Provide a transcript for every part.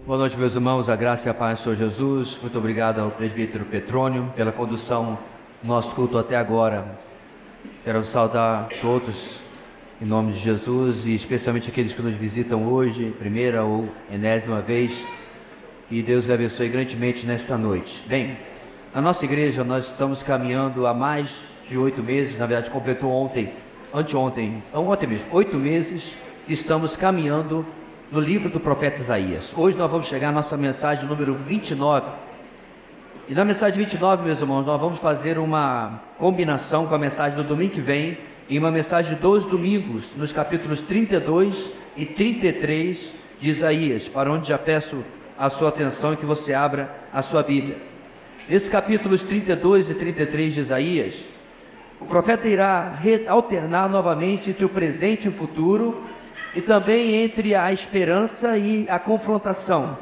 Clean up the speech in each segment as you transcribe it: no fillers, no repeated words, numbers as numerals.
Boa noite, meus irmãos, a graça e a paz do Senhor Jesus. Muito obrigado ao presbítero Petrônio pela condução do nosso culto até agora. Quero saudar todos em nome de Jesus e especialmente aqueles que nos visitam hoje, primeira ou enésima vez. Que Deus abençoe grandemente nesta noite. Bem, na nossa igreja nós estamos caminhando há mais de 8 meses, na verdade completou ontem mesmo, 8 meses, estamos caminhando no livro do profeta Isaías. Hoje nós vamos chegar à nossa mensagem número 29. E na mensagem 29, meus irmãos, nós vamos fazer uma combinação com a mensagem do domingo que vem, em uma mensagem de 2 domingos, nos capítulos 32 e 33 de Isaías, para onde já peço a sua atenção e que você abra a sua Bíblia. Nesses capítulos 32 e 33 de Isaías, o profeta irá alternar novamente entre o presente e o futuro, e também entre a esperança e a confrontação.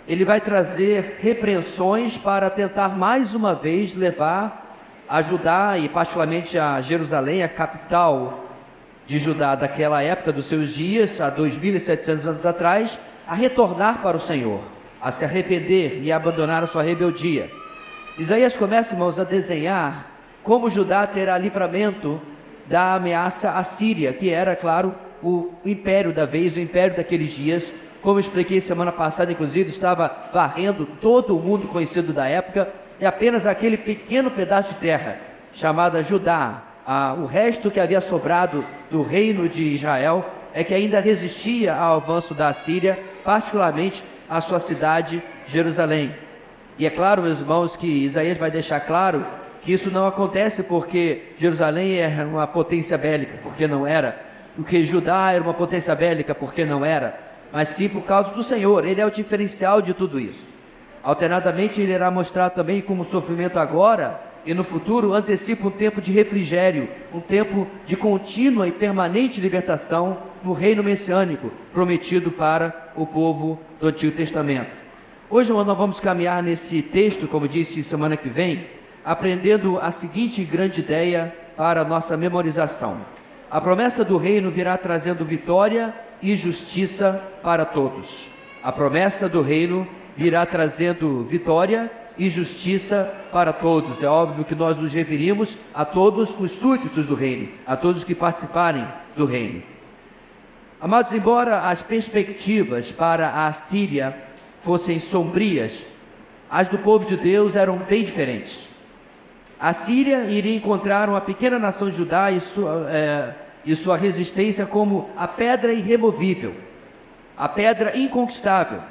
Ele vai trazer repreensões para tentar mais uma vez levar a Judá e particularmente a Jerusalém, a capital de Judá daquela época dos seus dias, há 2.700 anos atrás, a retornar para o Senhor, a se arrepender e abandonar a sua rebeldia. Isaías começa, irmãos, a desenhar como Judá terá livramento da ameaça assíria, que era, claro, o império da vez, o império daqueles dias. Como eu expliquei semana passada, inclusive, estava varrendo todo o mundo conhecido da época, e apenas aquele pequeno pedaço de terra, chamada Judá, o resto que havia sobrado do reino de Israel, é que ainda resistia ao avanço da Assíria, particularmente a sua cidade, Jerusalém. E é claro, meus irmãos, que Isaías vai deixar claro que isso não acontece porque Jerusalém é uma potência bélica, porque não era, porque Judá era uma potência bélica, porque não era, mas sim por causa do Senhor. Ele é o diferencial de tudo isso. Alternadamente, ele irá mostrar também como o sofrimento agora e no futuro antecipa um tempo de refrigério, um tempo de contínua e permanente libertação no reino messiânico prometido para o povo do Antigo Testamento. Hoje nós vamos caminhar nesse texto, como disse, semana que vem, aprendendo a seguinte grande ideia para a nossa memorização. A promessa do reino virá trazendo vitória e justiça para todos. A promessa do reino virá trazendo vitória e justiça para todos. É óbvio que nós nos referimos a todos os súditos do reino, a todos que participarem do reino. Amados, embora as perspectivas para a Síria fossem sombrias, as do povo de Deus eram bem diferentes. A Síria iria encontrar uma pequena nação de Judá e sua resistência como a pedra irremovível, a pedra inconquistável.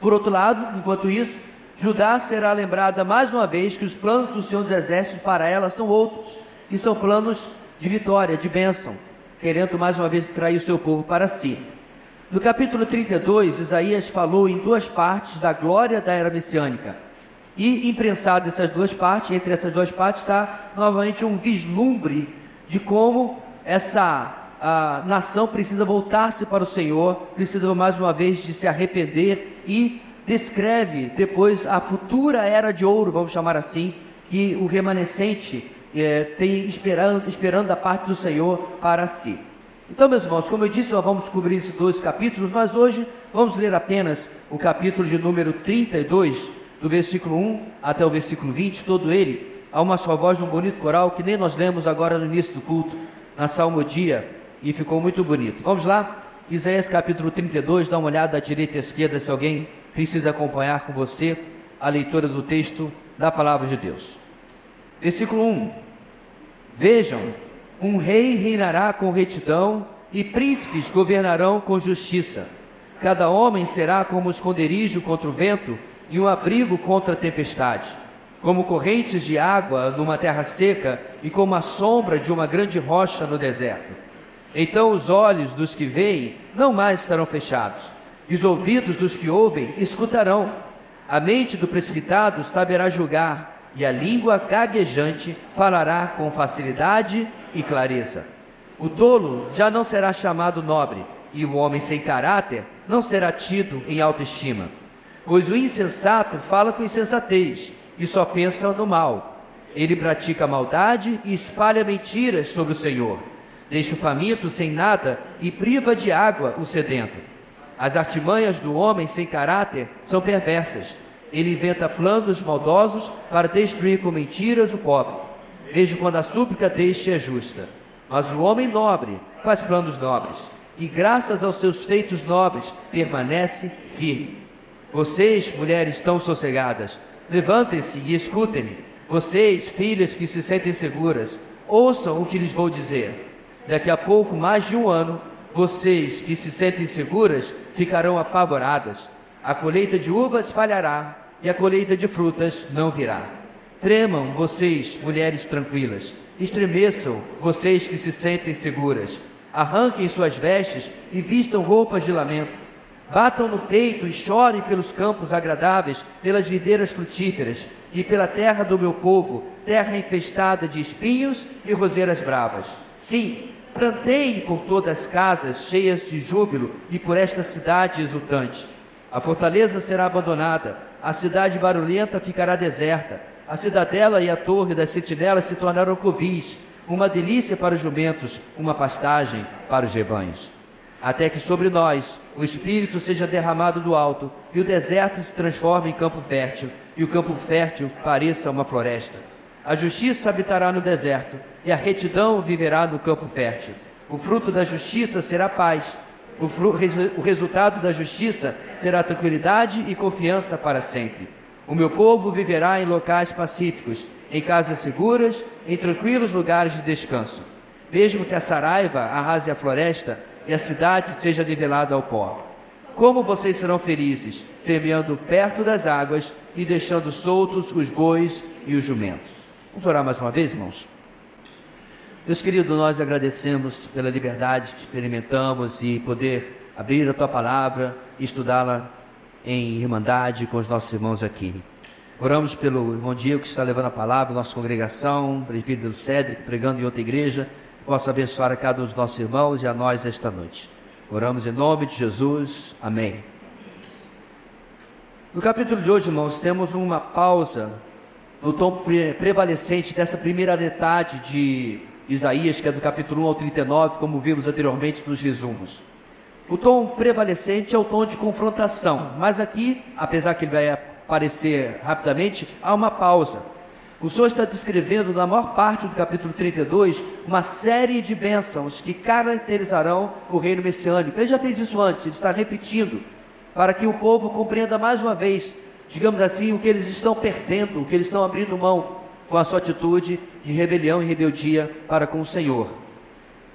Por outro lado, enquanto isso, Judá será lembrada mais uma vez que os planos do Senhor dos Exércitos para ela são outros, e são planos de vitória, de bênção, querendo mais uma vez trair o seu povo para si. No capítulo 32, Isaías falou em 2 partes da glória da era messiânica. E imprensado essas 2 partes, entre essas 2 partes está novamente um vislumbre de como essa nação precisa voltar-se para o Senhor, precisa mais uma vez de se arrepender, e descreve depois a futura era de ouro, vamos chamar assim, que o remanescente tem esperando da parte do Senhor para si. Então, meus irmãos, como eu disse, nós vamos cobrir esses 2 capítulos, mas hoje vamos ler apenas o capítulo de número 32, do versículo 1 até o versículo 20, todo ele a uma só voz num bonito coral, que nem nós lemos agora no início do culto, na salmodia, e ficou muito bonito. Vamos lá? Isaías capítulo 32, dá uma olhada à direita e à esquerda, se alguém precisa acompanhar com você a leitura do texto da palavra de Deus. Versículo 1: Vejam, um rei reinará com retidão e príncipes governarão com justiça. Cada homem será como um esconderijo contra o vento e um abrigo contra a tempestade, como correntes de água numa terra seca e como a sombra de uma grande rocha no deserto. Então os olhos dos que veem não mais estarão fechados, e os ouvidos dos que ouvem escutarão. A mente do precipitado saberá julgar, e a língua gaguejante falará com facilidade e clareza. O tolo já não será chamado nobre, e o homem sem caráter não será tido em alta estima. Pois o insensato fala com insensatez, e só pensa no mal. Ele pratica maldade e espalha mentiras sobre o Senhor. Deixa o faminto sem nada e priva de água o sedento. As artimanhas do homem sem caráter são perversas. Ele inventa planos maldosos para destruir com mentiras o pobre, mesmo quando a súplica deste é justa. Mas o homem nobre faz planos nobres, e graças aos seus feitos nobres permanece firme. Vocês, mulheres tão sossegadas, levantem-se e escutem-me. Vocês, filhas que se sentem seguras, ouçam o que lhes vou dizer. Daqui a pouco, mais de um ano, vocês que se sentem seguras ficarão apavoradas. A colheita de uvas falhará e a colheita de frutas não virá. Tremam vocês, mulheres tranquilas. Estremeçam vocês que se sentem seguras. Arranquem suas vestes e vistam roupas de lamento. Batam no peito e chorem pelos campos agradáveis, pelas videiras frutíferas e pela terra do meu povo, terra infestada de espinhos e roseiras bravas. Sim, planteiem por todas as casas cheias de júbilo e por esta cidade exultante. A fortaleza será abandonada, a cidade barulhenta ficará deserta, a cidadela e a torre das sentinelas se tornarão covis, uma delícia para os jumentos, uma pastagem para os rebanhos. Até que sobre nós o Espírito seja derramado do alto, e o deserto se transforme em campo fértil, e o campo fértil pareça uma floresta. A justiça habitará no deserto, e a retidão viverá no campo fértil. O fruto da justiça será paz. O resultado da justiça será tranquilidade e confiança para sempre. O meu povo viverá em locais pacíficos, em casas seguras, em tranquilos lugares de descanso. Mesmo que a saraiva arrase a floresta e a cidade seja nivelada ao pó. Como vocês serão felizes, semeando perto das águas e deixando soltos os bois e os jumentos. Vamos orar mais uma vez, irmãos? Deus querido, nós agradecemos pela liberdade que experimentamos e poder abrir a Tua Palavra e estudá-la em irmandade com os nossos irmãos aqui. Oramos pelo irmão Diego que está levando a palavra, nossa congregação, presbítero Cédric, pregando em outra igreja, possa abençoar a cada um dos nossos irmãos e a nós esta noite. Oramos em nome de Jesus. Amém. No capítulo de hoje, irmãos, temos uma pausa no tom prevalecente dessa primeira metade de Isaías, que é do capítulo 1 ao 39, como vimos anteriormente nos resumos. O tom prevalecente é o tom de confrontação, mas aqui, apesar que ele vai aparecer rapidamente, há uma pausa. O Senhor está descrevendo, na maior parte do capítulo 32, uma série de bênçãos que caracterizarão o reino messiânico. Ele já fez isso antes, ele está repetindo, para que o povo compreenda mais uma vez, digamos assim, o que eles estão perdendo, o que eles estão abrindo mão com a sua atitude de rebelião e rebeldia para com o Senhor.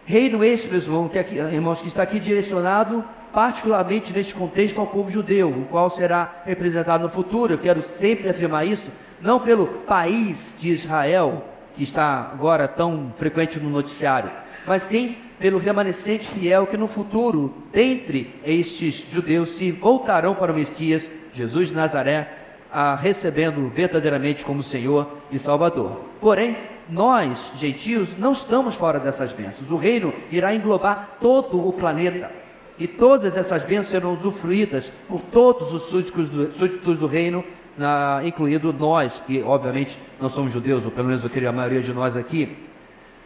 Reino este, irmãos, que está aqui direcionado particularmente neste contexto ao povo judeu, o qual será representado no futuro. Eu quero sempre afirmar isso, não pelo país de Israel, que está agora tão frequente no noticiário, mas sim pelo remanescente fiel que no futuro, dentre estes judeus, se voltarão para o Messias, Jesus de Nazaré, recebendo verdadeiramente como Senhor e Salvador. Porém, nós, gentios, não estamos fora dessas bênçãos. O reino irá englobar todo o planeta, e todas essas bênçãos serão usufruídas por todos os súditos do reino, incluindo nós, que obviamente não somos judeus, ou pelo menos eu queria a maioria de nós aqui.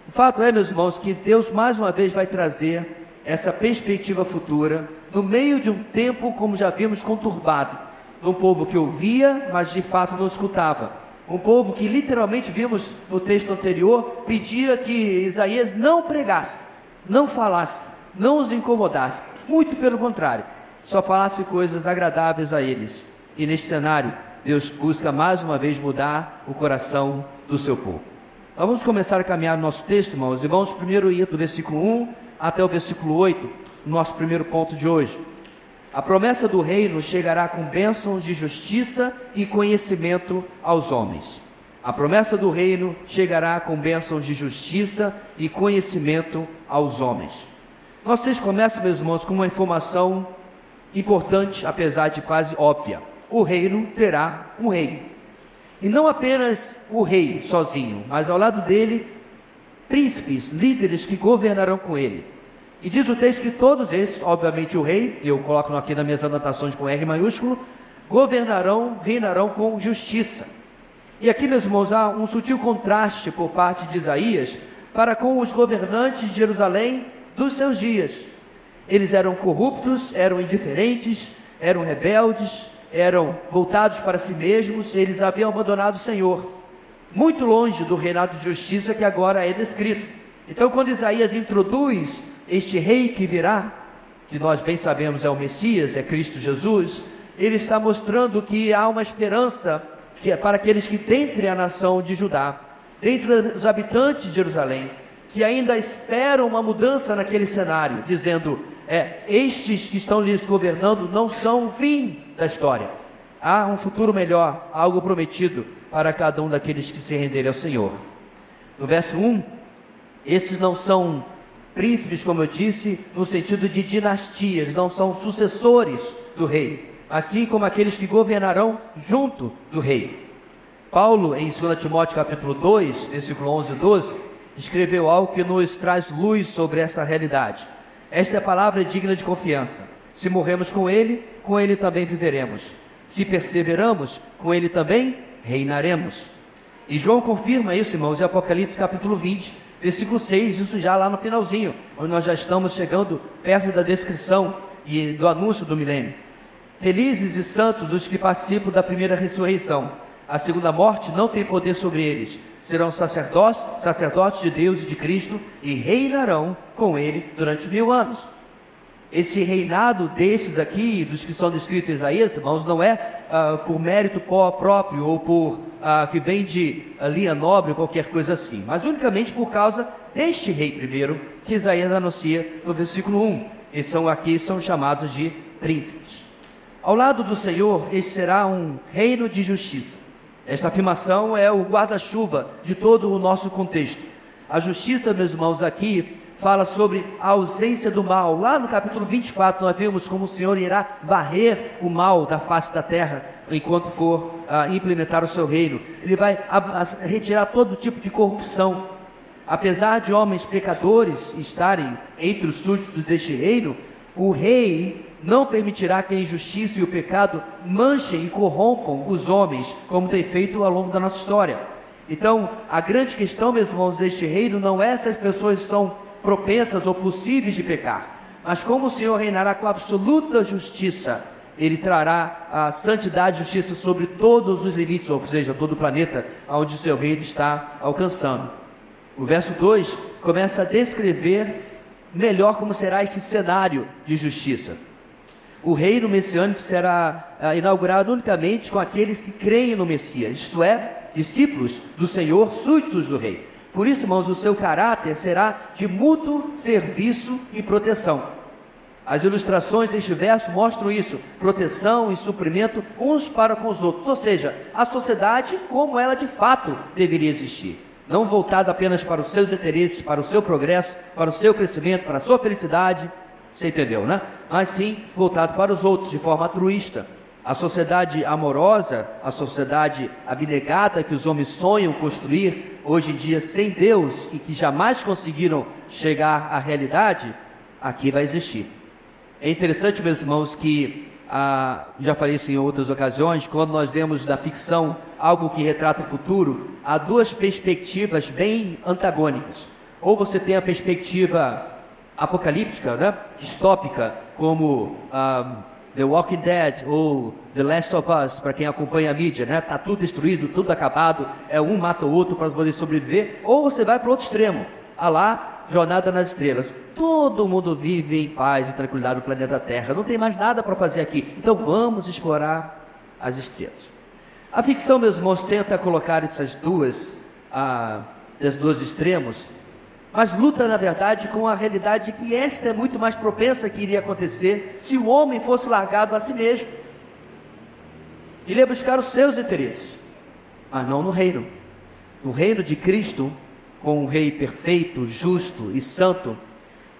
O fato é, meus irmãos, que Deus mais uma vez vai trazer essa perspectiva futura, no meio de um tempo, como já vimos, conturbado, de um povo que ouvia, mas de fato não escutava. Um povo que literalmente vimos no texto anterior, pedia que Isaías não pregasse, não falasse, não os incomodasse. Muito pelo contrário, só falasse coisas agradáveis a eles. E neste cenário, Deus busca mais uma vez mudar o coração do seu povo. Nós vamos começar a caminhar no nosso texto, irmãos, e vamos primeiro ir do versículo 1 até o versículo 8, no nosso primeiro ponto de hoje. A promessa do reino chegará com bênçãos de justiça e conhecimento aos homens. A promessa do reino chegará com bênçãos de justiça e conhecimento aos homens. Nosso texto começa, meus irmãos, com uma informação importante, apesar de quase óbvia. O reino terá um rei. E não apenas o rei sozinho, mas ao lado dele, príncipes, líderes que governarão com ele. E diz o texto que todos esses, obviamente o rei, eu coloco aqui nas minhas anotações com R maiúsculo, reinarão com justiça. E aqui, meus irmãos, há um sutil contraste por parte de Isaías para com os governantes de Jerusalém dos seus dias. Eles eram corruptos, eram indiferentes, eram rebeldes, eram voltados para si mesmos, eles haviam abandonado o Senhor, muito longe do reinado de justiça que agora é descrito. Então, quando Isaías introduz este rei que virá, que nós bem sabemos é o Messias, é Cristo Jesus, ele está mostrando que há uma esperança para aqueles que dentre a nação de Judá, dentre os habitantes de Jerusalém, que ainda esperam uma mudança naquele cenário, dizendo, estes que estão lhes governando não são o fim da história. Há um futuro melhor, algo prometido para cada um daqueles que se renderem ao Senhor. No verso 1, esses não são príncipes, como eu disse, no sentido de dinastia, eles não são sucessores do rei, assim como aqueles que governarão junto do rei. Paulo, em 2 Timóteo capítulo 2, versículo 11 e 12, escreveu algo que nos traz luz sobre essa realidade. Esta é a palavra digna de confiança. Se morremos com ele também viveremos. Se perseveramos, com ele também reinaremos. E João confirma isso, irmãos, em Apocalipse capítulo 20, versículo 6, isso já lá no finalzinho, onde nós já estamos chegando perto da descrição e do anúncio do milênio. Felizes e santos os que participam da primeira ressurreição. A segunda morte não tem poder sobre eles. Serão sacerdotes de Deus e de Cristo e reinarão com ele durante 1000 anos. Esse reinado desses aqui, dos que são descritos em Isaías, irmãos, não é por mérito próprio ou por que vem de linha nobre ou qualquer coisa assim, mas unicamente por causa deste rei primeiro que Isaías anuncia no versículo 1. Eles são chamados de príncipes. Ao lado do Senhor, este será um reino de justiça. Esta afirmação é o guarda-chuva de todo o nosso contexto. A justiça, meus irmãos, aqui fala sobre a ausência do mal. Lá no capítulo 24 nós vimos como o Senhor irá varrer o mal da face da terra enquanto for implementar o seu reino. Ele vai retirar todo tipo de corrupção. Apesar de homens pecadores estarem entre os súditos deste reino, o rei não permitirá que a injustiça e o pecado manchem e corrompam os homens, como tem feito ao longo da nossa história. Então, a grande questão, meus irmãos, deste reino não é se as pessoas são propensas ou possíveis de pecar, mas como o Senhor reinará com absoluta justiça. Ele trará a santidade e justiça sobre todos os limites, ou seja, todo o planeta onde o seu reino está alcançando. O verso 2 começa a descrever melhor como será esse cenário de justiça. O reino messiânico será inaugurado unicamente com aqueles que creem no Messias, isto é, discípulos do Senhor, súditos do rei. Por isso, irmãos, o seu caráter será de mútuo serviço e proteção. As ilustrações deste verso mostram isso, proteção e suprimento uns para com os outros, ou seja, a sociedade como ela de fato deveria existir. Não voltada apenas para os seus interesses, para o seu progresso, para o seu crescimento, para a sua felicidade, você entendeu, né? Mas sim, voltado para os outros, de forma altruísta. A sociedade amorosa, a sociedade abnegada que os homens sonham construir, hoje em dia sem Deus, e que jamais conseguiram chegar à realidade, aqui vai existir. É interessante, meus irmãos, que, já falei isso em outras ocasiões, quando nós vemos da ficção algo que retrata o futuro, há duas perspectivas bem antagônicas. Ou você tem a perspectiva apocalíptica, né? Distópica, como The Walking Dead ou The Last of Us, para quem acompanha a mídia, né? Está tudo destruído, tudo acabado, um mata o outro para poder sobreviver. Ou você vai para o outro extremo, lá, Jornada nas Estrelas. Todo mundo vive em paz e tranquilidade no planeta Terra, não tem mais nada para fazer aqui, então vamos explorar as estrelas. A ficção, meus irmãos, tenta colocar esses dois extremos, mas luta, na verdade, com a realidade que esta é muito mais propensa que iria acontecer se o homem fosse largado a si mesmo. Ele ia buscar os seus interesses, mas não no reino. No reino de Cristo, com um rei perfeito, justo e santo,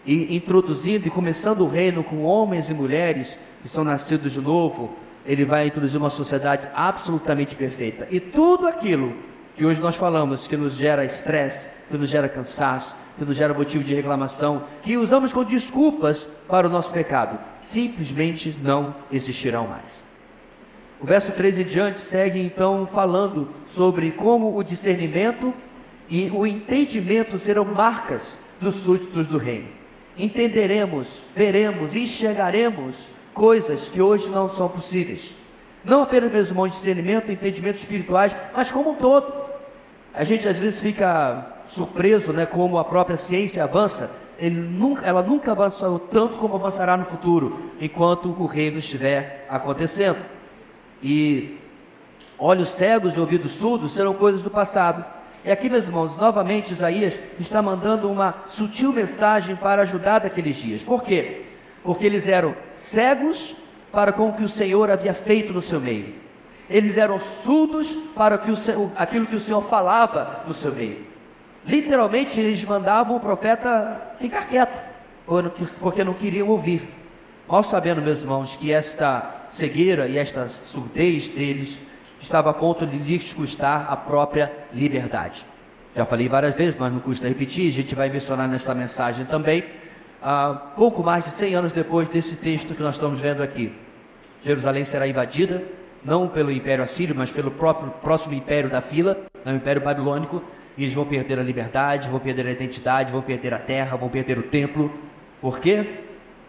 e introduzindo e começando o reino com homens e mulheres que são nascidos de novo, ele vai introduzir uma sociedade absolutamente perfeita. E tudo aquilo que hoje nós falamos, que nos gera estresse, que nos gera cansaço, que nos gera motivo de reclamação, que usamos como desculpas para o nosso pecado, simplesmente não existirão mais. O verso 3 em diante segue então falando sobre como o discernimento e o entendimento serão marcas dos súditos do reino. entenderemos, veremos, enxergaremos coisas que hoje não são possíveis. Não apenas, meus irmãos, discernimento e entendimento espirituais, mas como um todo. A gente às vezes fica surpreso, né, como a própria ciência avança. Ela nunca avançou tanto como avançará no futuro, enquanto o reino estiver acontecendo. E olhos cegos e ouvidos surdos serão coisas do passado. E aqui, meus irmãos, novamente Isaías está mandando uma sutil mensagem para ajudar daqueles dias. Por quê? Porque eles eram cegos para com o que o Senhor havia feito no seu meio. Eles eram surdos para aquilo que o Senhor falava no seu meio. Literalmente, eles mandavam o profeta ficar quieto, porque não queriam ouvir. Mal sabendo, meus irmãos, que esta cegueira e esta surdez deles estava a ponto de lhes custar a própria liberdade. Já falei várias vezes, mas não custa repetir, a gente vai mencionar nesta mensagem também. Pouco mais de 100 anos depois desse texto que nós estamos vendo aqui, Jerusalém será invadida, não pelo Império Assírio, mas pelo próximo império da fila, o Império Babilônico, e eles vão perder a liberdade, vão perder a identidade, vão perder a terra, vão perder o templo. Por quê?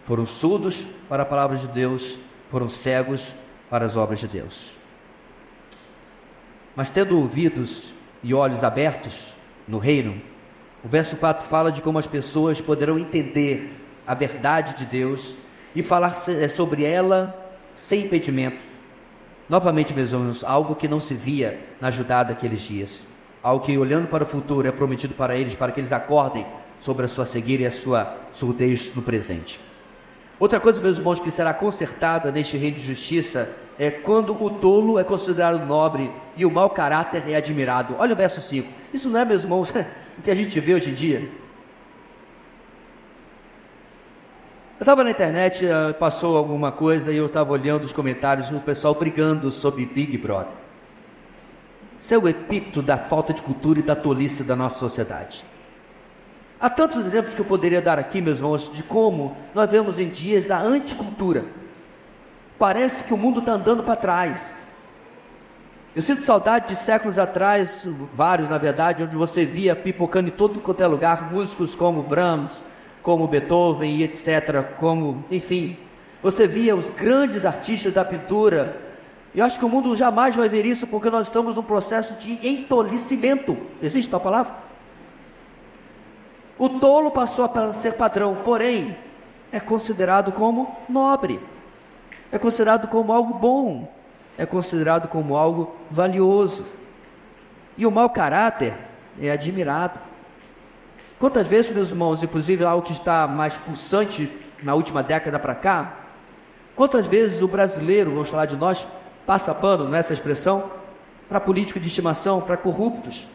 Foram surdos para a palavra de Deus, foram cegos para as obras de Deus. Mas tendo ouvidos e olhos abertos no reino, o verso 4 fala de como as pessoas poderão entender a verdade de Deus e falar sobre ela sem impedimento. Novamente, meus irmãos, algo que não se via na Judá daqueles dias. Algo que, olhando para o futuro, é prometido para eles, para que eles acordem sobre a sua cegueira e a sua surdez no presente. Outra coisa, meus irmãos, que será consertada neste reino de justiça é quando o tolo é considerado nobre e o mau caráter é admirado. Olha o verso 5. Isso não é, meus irmãos, o que a gente vê hoje em dia? Eu estava na internet, passou alguma coisa e eu estava olhando os comentários do pessoal brigando sobre Big Brother. Isso é o epíteto da falta de cultura e da tolice da nossa sociedade. Há tantos exemplos que eu poderia dar aqui, meus irmãos, de como nós vemos em dias da anticultura. Parece que o mundo está andando para trás. Eu sinto saudade de séculos atrás, vários na verdade, onde você via pipocando em todo quanto é lugar, músicos como Brahms, como Beethoven e etc., enfim, você via os grandes artistas da pintura. Eu acho que o mundo jamais vai ver isso, porque nós estamos num processo de entolecimento. Existe tal palavra? O tolo passou a ser padrão, porém, é considerado como nobre, é considerado como algo bom, é considerado como algo valioso. E o mau caráter é admirado. Quantas vezes, meus irmãos, inclusive algo que está mais pulsante na última década para cá, quantas vezes o brasileiro, vamos falar de nós, passa pano nessa expressão, para político de estimação, para corruptos,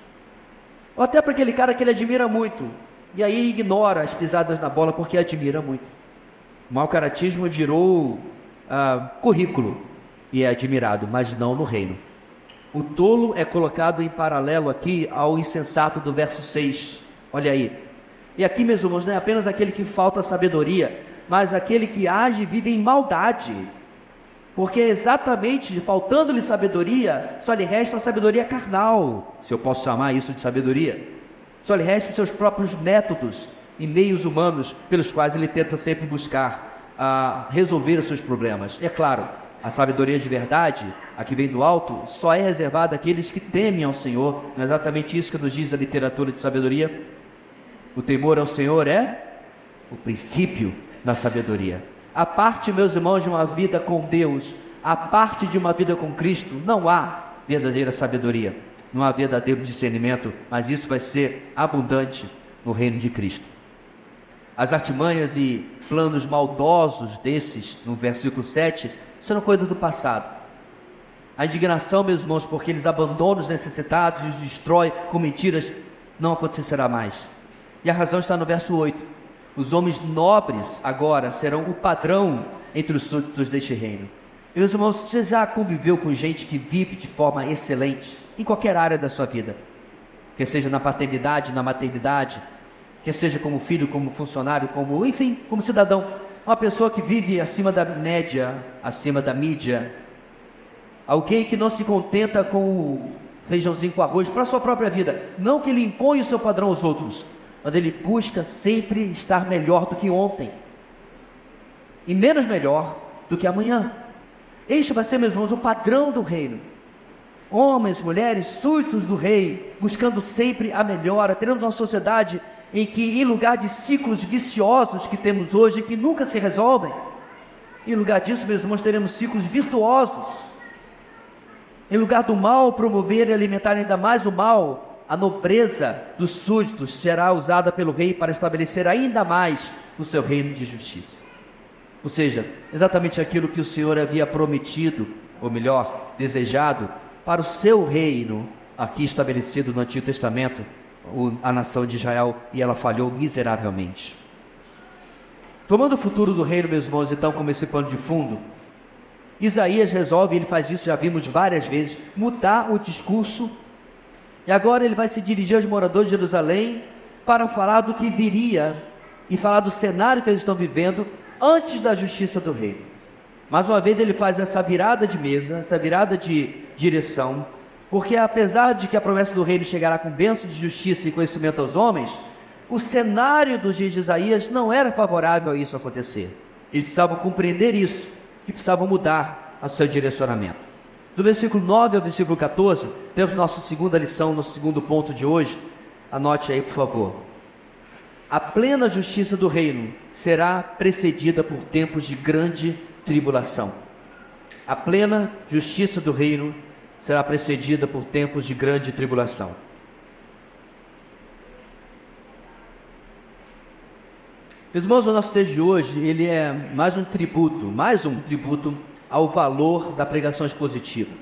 ou até para aquele cara que ele admira muito, e aí ignora as pisadas na bola porque admira muito. O mau caratismo virou currículo e é admirado, mas não no reino. O tolo é colocado em paralelo aqui ao insensato do verso 6. Olha aí. E aqui, meus irmãos, não é apenas aquele que falta sabedoria, mas aquele que age e vive em maldade. Porque exatamente faltando-lhe sabedoria, só lhe resta a sabedoria carnal, se eu posso chamar isso de sabedoria. Só lhe resta seus próprios métodos e meios humanos pelos quais ele tenta sempre buscar resolver os seus problemas. E é claro, a sabedoria de verdade, a que vem do alto, só é reservada àqueles que temem ao Senhor. Não é exatamente isso que nos diz a literatura de sabedoria? O temor ao Senhor é o princípio da sabedoria. A parte, meus irmãos, de uma vida com Deus, a parte de uma vida com Cristo, não há verdadeira sabedoria, não há verdadeiro discernimento, mas isso vai ser abundante no reino de Cristo. As artimanhas e planos maldosos desses, no versículo 7, são coisas do passado. A indignação, meus irmãos, porque eles abandonam os necessitados e os destrói com mentiras, não acontecerá mais. E a razão está no verso 8. Os homens nobres agora serão o padrão entre os súditos deste reino. Meus irmãos, você já conviveu com gente que vive de forma excelente em qualquer área da sua vida? Quer seja na paternidade, na maternidade, quer seja como filho, como funcionário, enfim, como cidadão. Uma pessoa que vive acima da média, acima da mídia. Alguém que não se contenta com o feijãozinho com arroz para a sua própria vida. Não que ele impõe o seu padrão aos outros, mas ele busca sempre estar melhor do que ontem e menos melhor do que amanhã. Este vai ser, meus irmãos, o padrão do reino. Homens, mulheres, súditos do rei, buscando sempre a melhora. Teremos uma sociedade em que, em lugar de ciclos viciosos que temos hoje, que nunca se resolvem, em lugar disso, meus irmãos, teremos ciclos virtuosos. Em lugar do mal promover e alimentar ainda mais o mal, a nobreza dos súditos será usada pelo rei para estabelecer ainda mais o seu reino de justiça. Ou seja, exatamente aquilo que o Senhor havia prometido, ou melhor, desejado, para o seu reino, aqui estabelecido no Antigo Testamento, a nação de Israel, e ela falhou miseravelmente. Tomando o futuro do reino, meus irmãos, então, como esse pano de fundo, Isaías resolve, ele faz isso, já vimos várias vezes, mudar o discurso, e agora ele vai se dirigir aos moradores de Jerusalém para falar do que viria, e falar do cenário que eles estão vivendo antes da justiça do reino. Mais uma vez ele faz essa virada de mesa, essa virada de direção, porque apesar de que a promessa do reino chegará com bênção de justiça e conhecimento aos homens, o cenário dos dias de Isaías não era favorável a isso acontecer. Eles precisavam compreender isso e precisavam mudar o seu direcionamento. Do versículo 9 ao versículo 14, temos nossa segunda lição, nosso segundo ponto de hoje. Anote aí, por favor. A plena justiça do reino será precedida por tempos de grande tribulação. A plena justiça do reino será precedida por tempos de grande tribulação. Meus irmãos, o nosso texto de hoje, ele é mais um tributo ao valor da pregação expositiva,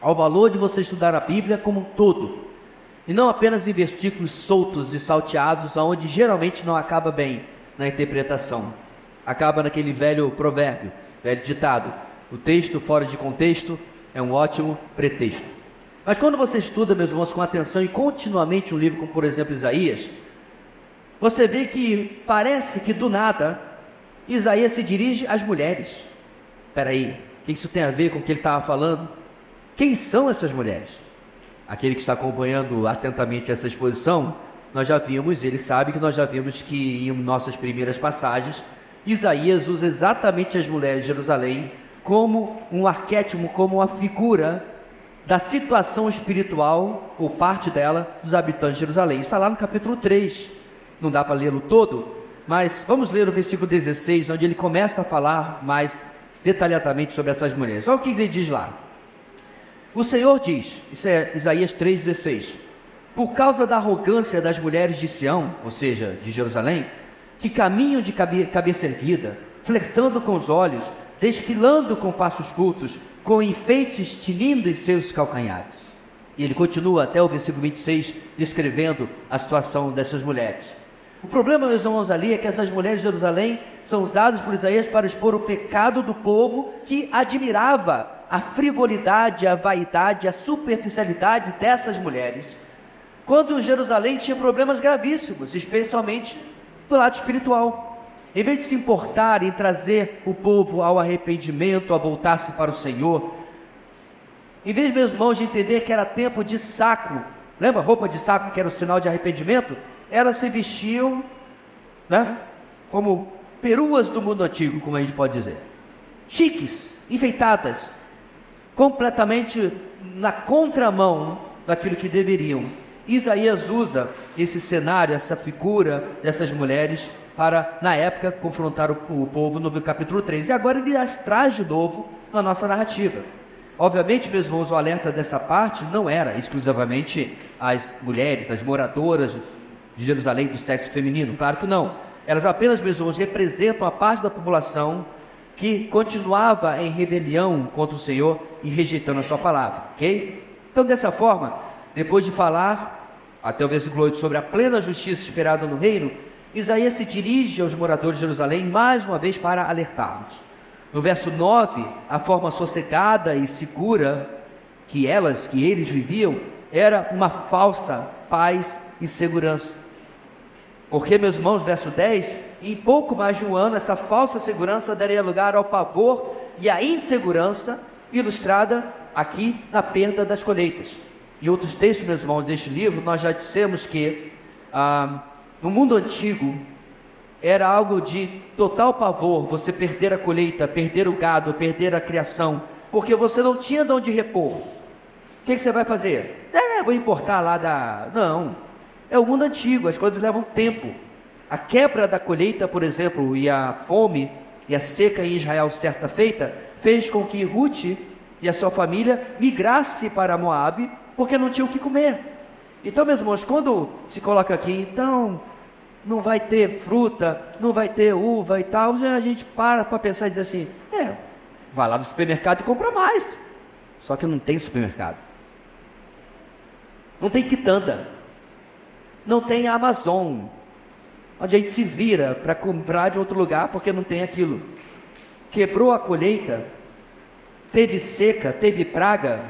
ao valor de você estudar a Bíblia como um todo, e não apenas em versículos soltos e salteados, onde geralmente não acaba bem na interpretação, acaba naquele velho provérbio, velho ditado: o texto fora de contexto é um ótimo pretexto. Mas quando você estuda, meus irmãos, com atenção e continuamente um livro como, por exemplo, Isaías, você vê que parece que do nada Isaías se dirige às mulheres. Espera aí, o que isso tem a ver com o que ele estava falando? Quem são essas mulheres? Aquele que está acompanhando atentamente essa exposição, nós já vimos, ele sabe que nós já vimos que em nossas primeiras passagens, Isaías usa exatamente as mulheres de Jerusalém como um arquétipo, como uma figura da situação espiritual, ou parte dela, dos habitantes de Jerusalém. Isso está lá no capítulo 3, não dá para lê-lo todo, mas vamos ler o versículo 16, onde ele começa a falar mais detalhadamente sobre essas mulheres. Olha o que ele diz lá. O Senhor diz, isso é Isaías 3,16: por causa da arrogância das mulheres de Sião, ou seja, de Jerusalém, que caminham de cabeça erguida, flertando com os olhos, desfilando com passos curtos, com enfeites tinindo em seus calcanhares. E ele continua até o versículo 26, descrevendo a situação dessas mulheres. O problema, meus irmãos, ali é que essas mulheres de Jerusalém são usadas por Isaías para expor o pecado do povo que admirava a frivolidade, a vaidade, a superficialidade dessas mulheres, quando Jerusalém tinha problemas gravíssimos, especialmente do lado espiritual. Em vez de se importar em trazer o povo ao arrependimento, a voltar-se para o Senhor, em vez, meus irmãos, de entender que era tempo de saco, lembra a roupa de saco que era o sinal de arrependimento? Elas se vestiam, como peruas do mundo antigo, como a gente pode dizer, chiques, enfeitadas, completamente na contramão daquilo que deveriam. Isaías usa esse cenário, essa figura dessas mulheres para, na época, confrontar o povo no capítulo 3. E agora ele as traz de novo na nossa narrativa. Obviamente, meus irmãos, o alerta dessa parte não era exclusivamente as mulheres, as moradoras de Jerusalém do sexo feminino, claro que não. Elas apenas, meus irmãos, representam a parte da população que continuava em rebelião contra o Senhor e rejeitando a sua palavra, ok? Então, dessa forma, depois de falar até o versículo 8 sobre a plena justiça esperada no reino, Isaías se dirige aos moradores de Jerusalém mais uma vez para alertá-los. No verso 9, a forma sossegada e segura que eles viviam, era uma falsa paz e segurança. Porque, meus irmãos, verso 10, em pouco mais de um ano, essa falsa segurança daria lugar ao pavor e à insegurança, ilustrada aqui na perda das colheitas. Em outros textos, meus irmãos, deste livro, nós já dissemos que No mundo antigo, era algo de total pavor você perder a colheita, perder o gado, perder a criação, porque você não tinha de onde repor. O que você vai fazer? Vou importar lá da... Não, é o mundo antigo, as coisas levam tempo. A quebra da colheita, por exemplo, e a fome e a seca em Israel certa feita, fez com que Ruth e a sua família migrasse para Moabe, porque não tinham o que comer. Então, meus irmãos, quando se coloca aqui, então, não vai ter fruta, não vai ter uva e tal, a gente para pensar e diz assim, vai lá no supermercado e compra mais. Só que não tem supermercado. Não tem quitanda. Não tem Amazon, onde a gente se vira para comprar de outro lugar porque não tem aquilo. Quebrou a colheita, teve seca, teve praga,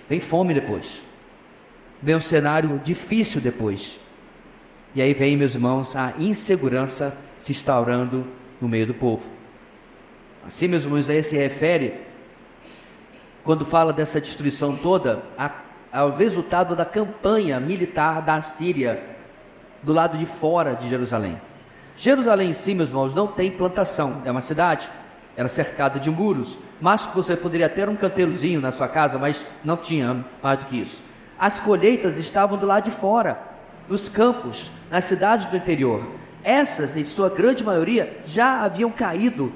vem fome depois. Vem um cenário difícil depois. E aí vem, meus irmãos, a insegurança se instaurando no meio do povo. Assim, meus irmãos, aí se refere, quando fala dessa destruição toda, ao resultado da campanha militar da Assíria, do lado de fora de Jerusalém. Jerusalém em si, meus irmãos, não tem plantação, é uma cidade, era cercada de muros, mas você poderia ter um canteirozinho na sua casa, mas não tinha mais do que isso. As colheitas estavam do lado de fora, nos campos, nas cidades do interior. Essas, em sua grande maioria, já haviam caído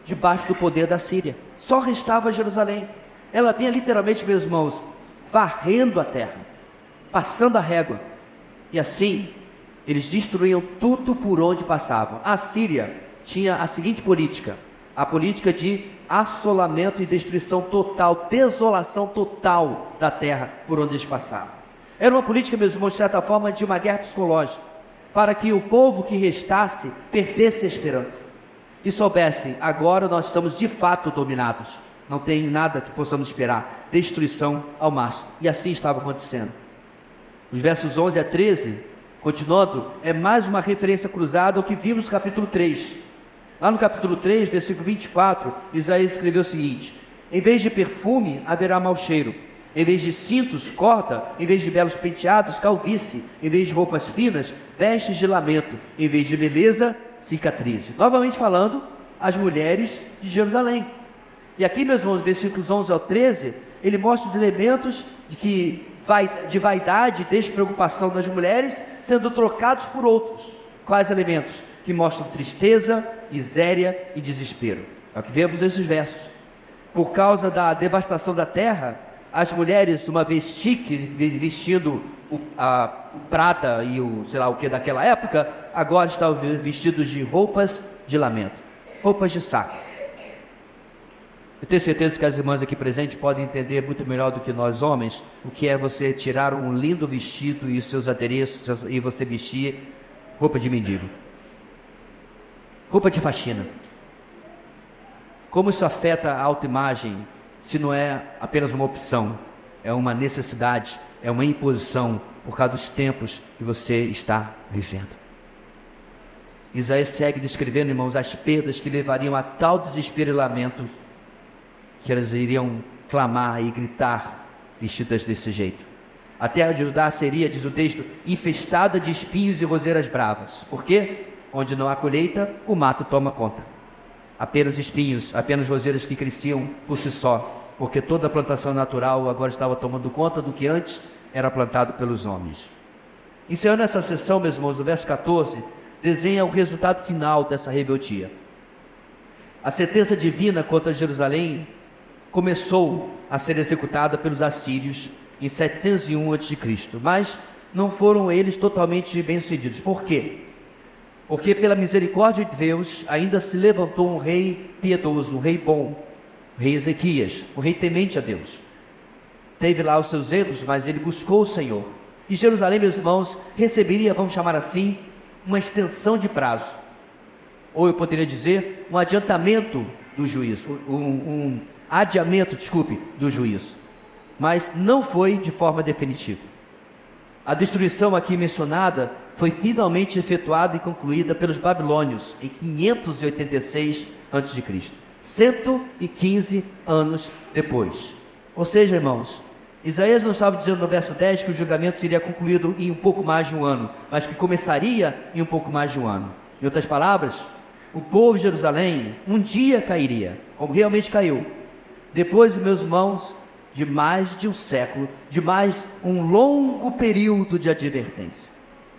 debaixo do poder da Síria. Só restava Jerusalém. Ela vinha literalmente, meus irmãos, varrendo a terra, passando a régua. E assim, eles destruíam tudo por onde passavam. A Síria tinha a seguinte política, a política de assolamento e destruição total, desolação total da terra por onde eles passavam. Era uma política, meus irmãos, de certa forma, de uma guerra psicológica, para que o povo que restasse perdesse a esperança e soubesse, agora nós estamos de fato dominados, não tem nada que possamos esperar, destruição ao máximo. E assim estava acontecendo. Os versos 11 a 13, continuando, é mais uma referência cruzada ao que vimos no capítulo 3. Lá no capítulo 3, versículo 24, Isaías escreveu o seguinte: em vez de perfume, haverá mau cheiro, em vez de cintos, corda, em vez de belos penteados, calvície, em vez de roupas finas, vestes de lamento, em vez de beleza, cicatrizes. Novamente falando, as mulheres de Jerusalém. E aqui, meus irmãos, versículos 11 ao 13, ele mostra os elementos de vaidade e despreocupação das mulheres sendo trocados por outros. Quais elementos? Que mostram tristeza, miséria e desespero. É o que vemos nesses versos. Por causa da devastação da terra, as mulheres, uma vez chique, vestindo o prata e o sei lá o que daquela época, agora estão vestidos de roupas de lamento, roupas de saco. Eu tenho certeza que as irmãs aqui presentes podem entender muito melhor do que nós homens o que é você tirar um lindo vestido e os seus adereços e você vestir roupa de mendigo, roupa de faxina. Como isso afeta a autoimagem, se não é apenas uma opção, é uma necessidade, é uma imposição por causa dos tempos que você está vivendo. Isaías segue descrevendo, irmãos, as perdas que levariam a tal desespero e lamento que elas iriam clamar e gritar vestidas desse jeito. A terra de Judá seria, diz o texto, infestada de espinhos e roseiras bravas. Por quê? Onde não há colheita, o mato toma conta. Apenas espinhos, apenas roseiras que cresciam por si só, porque toda a plantação natural agora estava tomando conta do que antes era plantado pelos homens. Encerrando essa sessão, meus irmãos, o verso 14 desenha o resultado final dessa rebeldia. A sentença divina contra Jerusalém começou a ser executada pelos assírios em 701 a.C., mas não foram eles totalmente bem-sucedidos. Por quê? Porque pela misericórdia de Deus ainda se levantou um rei piedoso, um rei bom, o rei Ezequias, um rei temente a Deus. Teve lá os seus erros, mas ele buscou o Senhor. E Jerusalém, meus irmãos, receberia, vamos chamar assim, uma extensão de prazo. Ou eu poderia dizer, um adiantamento do juízo, um adiamento, do juízo. Mas não foi de forma definitiva. A destruição aqui mencionada foi finalmente efetuada e concluída pelos babilônios em 586 a.C., 115 anos depois. Ou seja, irmãos, Isaías não estava dizendo no verso 10 que o julgamento seria concluído em um pouco mais de um ano, mas que começaria em um pouco mais de um ano. Em outras palavras, o povo de Jerusalém um dia cairia, como realmente caiu, depois, meus irmãos, de mais de um século, de mais um longo período de advertência.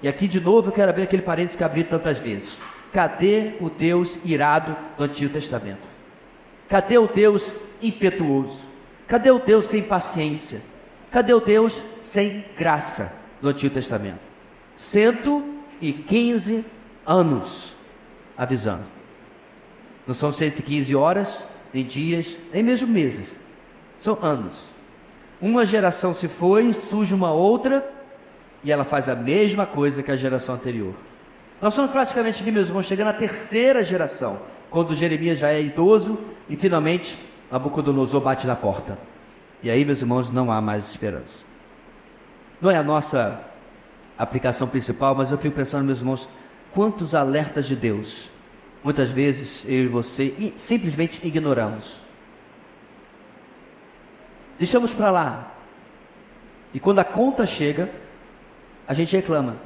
E aqui de novo eu quero abrir aquele parênteses que abri tantas vezes. Cadê o Deus irado do Antigo Testamento? Cadê o Deus impetuoso? Cadê o Deus sem paciência? Cadê o Deus sem graça do Antigo Testamento? 115 anos avisando. Não são 115 horas, nem dias, nem mesmo meses. São anos. Uma geração se foi, surge uma outra, e ela faz a mesma coisa que a geração anterior. Nós somos praticamente aqui, meus irmãos, chegando à terceira geração, quando Jeremias já é idoso, e finalmente Nabucodonosor bate na porta. E aí, meus irmãos, não há mais esperança. Não é a nossa aplicação principal, mas eu fico pensando, meus irmãos, quantos alertas de Deus, muitas vezes eu e você simplesmente ignoramos. Deixamos para lá. E quando a conta chega, a gente reclama.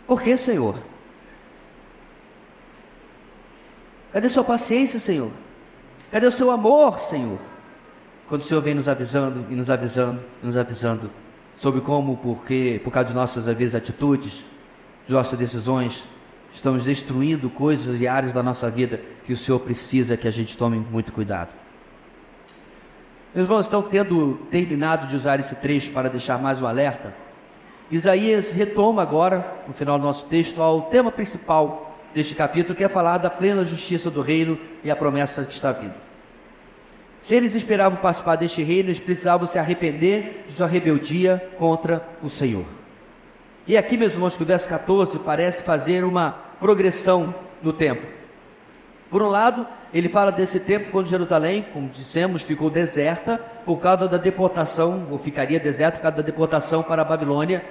Por que, Senhor? Cadê sua paciência, Senhor? Cadê o seu amor, Senhor? Quando o Senhor vem nos avisando, e nos avisando, e nos avisando sobre como, porque, por causa de nossas, às vezes, atitudes, de nossas decisões, estamos destruindo coisas e áreas da nossa vida que o Senhor precisa que a gente tome muito cuidado. Meus irmãos, estão tendo terminado de usar esse trecho para deixar mais um alerta. Isaías retoma agora, no final do nosso texto, ao tema principal deste capítulo, que é falar da plena justiça do reino e a promessa que está vindo. Se eles esperavam participar deste reino, eles precisavam se arrepender de sua rebeldia contra o Senhor. E aqui, meus irmãos, que o verso 14 parece fazer uma progressão no tempo. Por um lado, ele fala desse tempo quando Jerusalém, como dissemos, ficou deserta por causa da deportação, ou ficaria deserta por causa da deportação para a Babilônia,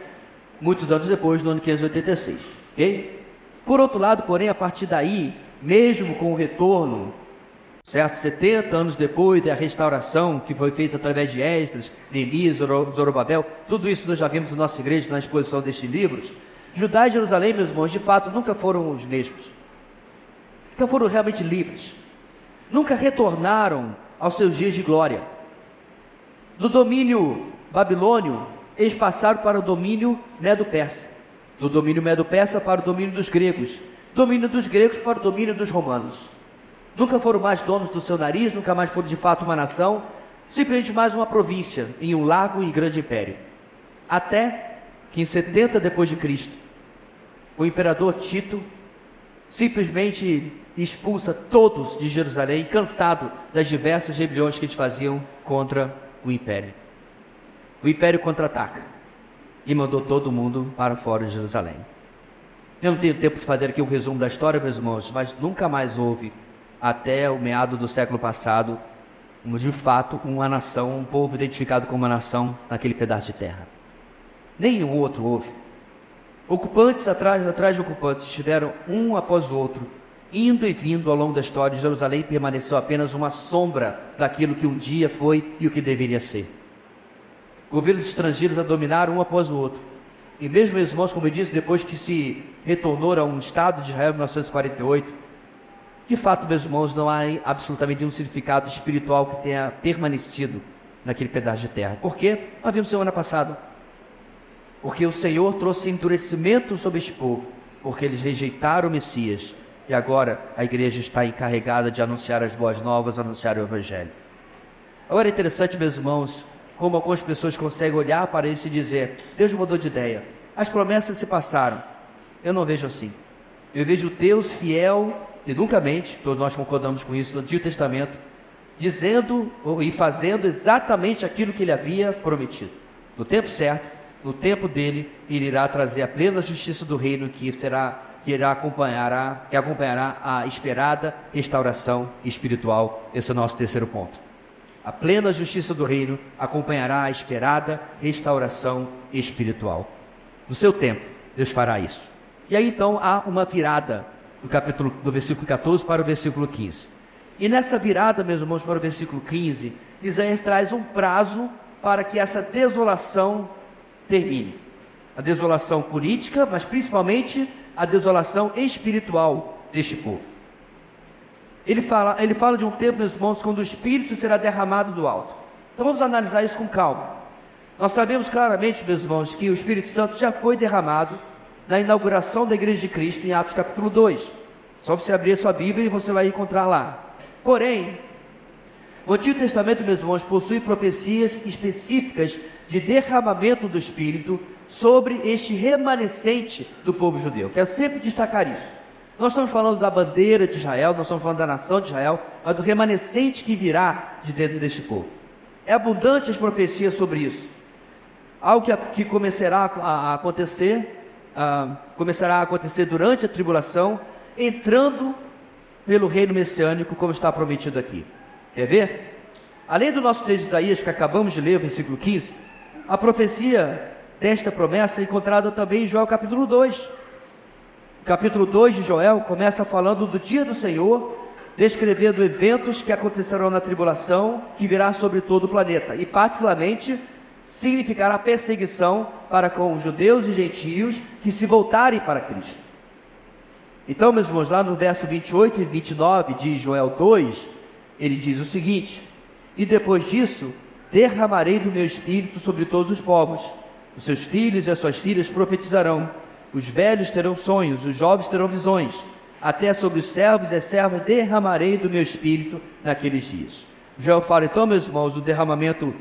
muitos anos depois, no ano 586. Ok? Por outro lado, porém, a partir daí, mesmo com o retorno, certo? 70 anos depois da restauração que foi feita através de Esdras, Neemias, Zorobabel, tudo isso nós já vimos na nossa igreja na exposição destes livros. Judá e Jerusalém, meus irmãos, de fato nunca foram os mesmos, nunca foram realmente livres, nunca retornaram aos seus dias de glória. Do domínio babilônio, eles passaram para o domínio medo-persa, do domínio medo-persa para o domínio dos gregos, domínio dos gregos para o domínio dos romanos. Nunca foram mais donos do seu nariz, nunca mais foram de fato uma nação, simplesmente mais uma província em um largo e grande império. Até que em 70 depois de Cristo, o imperador Tito simplesmente expulsa todos de Jerusalém, cansado das diversas rebeliões que eles faziam contra o império. O império contra-ataca e mandou todo mundo para fora de Jerusalém. Eu não tenho tempo de fazer aqui um resumo da história, meus irmãos, mas nunca mais houve, até o meado do século passado, de fato, uma nação, um povo identificado como uma nação naquele pedaço de terra. Nenhum outro houve. Ocupantes atrás de ocupantes estiveram um após o outro, indo e vindo ao longo da história. Jerusalém permaneceu apenas uma sombra daquilo que um dia foi e o que deveria ser. Governos estrangeiros a dominar um após o outro. E mesmo, meus irmãos, como eu disse, depois que se retornou a um Estado de Israel em 1948, de fato, meus irmãos, não há absolutamente nenhum significado espiritual que tenha permanecido naquele pedaço de terra. Por quê? Nós vimos semana passada. Porque o Senhor trouxe endurecimento sobre este povo, porque eles rejeitaram o Messias. E agora a igreja está encarregada de anunciar as boas novas, anunciar o Evangelho. Agora é interessante, meus irmãos, como algumas pessoas conseguem olhar para isso e dizer: Deus mudou de ideia, as promessas se passaram. Eu não vejo assim. Eu vejo Deus fiel e nunca mente, todos nós concordamos com isso no Antigo Testamento, dizendo e fazendo exatamente aquilo que ele havia prometido. No tempo certo, no tempo dele, ele irá trazer a plena justiça do reino que acompanhará a esperada restauração espiritual. Esse é o nosso terceiro ponto. A plena justiça do reino acompanhará a esperada restauração espiritual. No seu tempo, Deus fará isso. E aí então há uma virada do versículo 14 para o versículo 15. E nessa virada, meus irmãos, para o versículo 15, Isaías traz um prazo para que essa desolação termine. A desolação política, mas principalmente a desolação espiritual deste povo. Ele fala de um tempo, meus irmãos, quando o Espírito será derramado do alto. Então vamos analisar isso com calma. Nós sabemos claramente, meus irmãos, que o Espírito Santo já foi derramado na inauguração da Igreja de Cristo em Atos capítulo 2. Só você abrir a sua Bíblia e você vai encontrar lá. Porém, o Antigo Testamento, meus irmãos, possui profecias específicas de derramamento do Espírito sobre este remanescente do povo judeu. Quero sempre destacar isso. Nós estamos falando da bandeira de Israel, nós estamos falando da nação de Israel, mas do remanescente que virá de dentro deste povo. É abundante as profecias sobre isso. Algo que começará a acontecer durante a tribulação, entrando pelo reino messiânico, como está prometido aqui. Quer ver? Além do nosso texto de Isaías, que acabamos de ler, versículo 15, a profecia desta promessa é encontrada também em Joel capítulo 2. O capítulo 2 de Joel começa falando do dia do Senhor, descrevendo eventos que acontecerão na tribulação, que virá sobre todo o planeta, e particularmente significará perseguição para com os judeus e gentios que se voltarem para Cristo. Então, meus irmãos, lá no verso 28 e 29 de Joel 2, ele diz o seguinte: e depois disso, derramarei do meu espírito sobre todos os povos, os seus filhos e as suas filhas profetizarão, os velhos terão sonhos, os jovens terão visões, até sobre os servos e as servas derramarei do meu espírito naqueles dias. Joel fala então, meus irmãos, do derramamento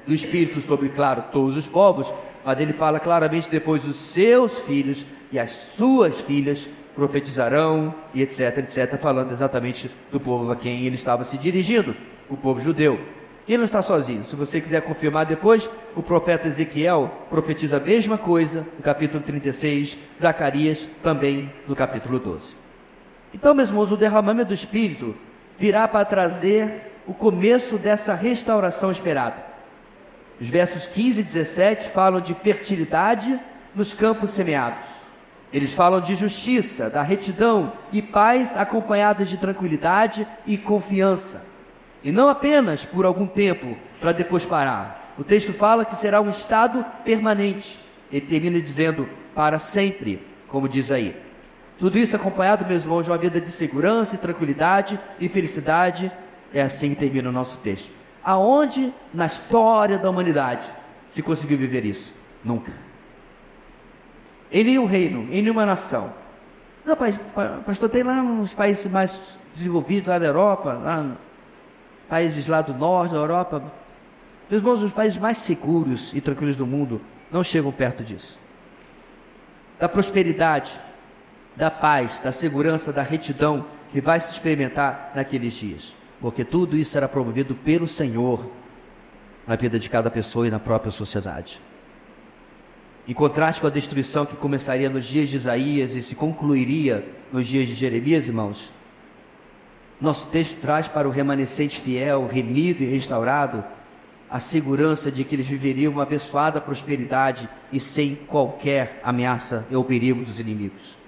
do espírito sobre, claro, todos os povos, mas ele fala claramente depois: os seus filhos e as suas filhas profetizarão, e etc, etc, falando exatamente do povo a quem ele estava se dirigindo, o povo judeu. E ele não está sozinho. Se você quiser confirmar depois, o profeta Ezequiel profetiza a mesma coisa no capítulo 36, Zacarias também no capítulo 12. Então, meus irmãos, o derramamento do Espírito virá para trazer o começo dessa restauração esperada. Os versos 15 e 17 falam de fertilidade nos campos semeados. Eles falam de justiça, da retidão e paz acompanhadas de tranquilidade e confiança. E não apenas por algum tempo, para depois parar. O texto fala que será um estado permanente. Ele termina dizendo, para sempre, como diz aí. Tudo isso acompanhado, meus irmãos, de uma vida de segurança e tranquilidade e felicidade. É assim que termina o nosso texto. Aonde na história da humanidade se conseguiu viver isso? Nunca. Em nenhum reino, em nenhuma nação. Não, pastor, tem lá uns países mais desenvolvidos, lá na Europa, países lá do norte da Europa. Meus irmãos, os países mais seguros e tranquilos do mundo não chegam perto disso. Da prosperidade, da paz, da segurança, da retidão que vai se experimentar naqueles dias. Porque tudo isso será promovido pelo Senhor na vida de cada pessoa e na própria sociedade. Em contraste com a destruição que começaria nos dias de Isaías e se concluiria nos dias de Jeremias, irmãos, nosso texto traz para o remanescente fiel, remido e restaurado, a segurança de que eles viveriam uma abençoada prosperidade e sem qualquer ameaça ou perigo dos inimigos.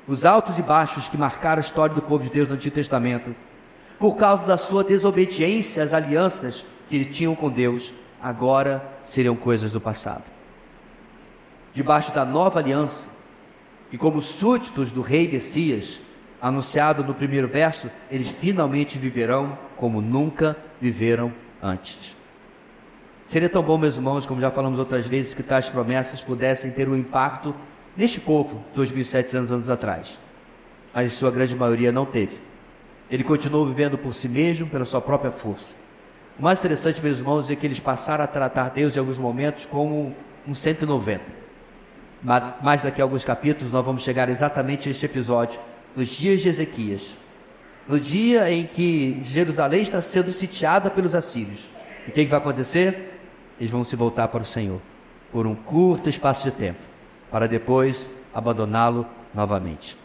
Os altos e baixos que marcaram a história do povo de Deus no Antigo Testamento, por causa da sua desobediência às alianças que eles tinham com Deus, agora seriam coisas do passado. Debaixo da nova aliança, e como súditos do rei Messias, anunciado no primeiro verso, eles finalmente viverão como nunca viveram antes. Seria tão bom, meus irmãos, como já falamos outras vezes, que tais promessas pudessem ter um impacto neste povo, 2.700 anos atrás. Mas em sua grande maioria não teve. Ele continuou vivendo por si mesmo, pela sua própria força. O mais interessante, meus irmãos, é que eles passaram a tratar Deus em alguns momentos como um 190. Mas daqui a alguns capítulos nós vamos chegar exatamente a este episódio, nos dias de Ezequias, no dia em que Jerusalém está sendo sitiada pelos assírios. E o que vai acontecer? Eles vão se voltar para o Senhor, por um curto espaço de tempo, para depois abandoná-lo novamente.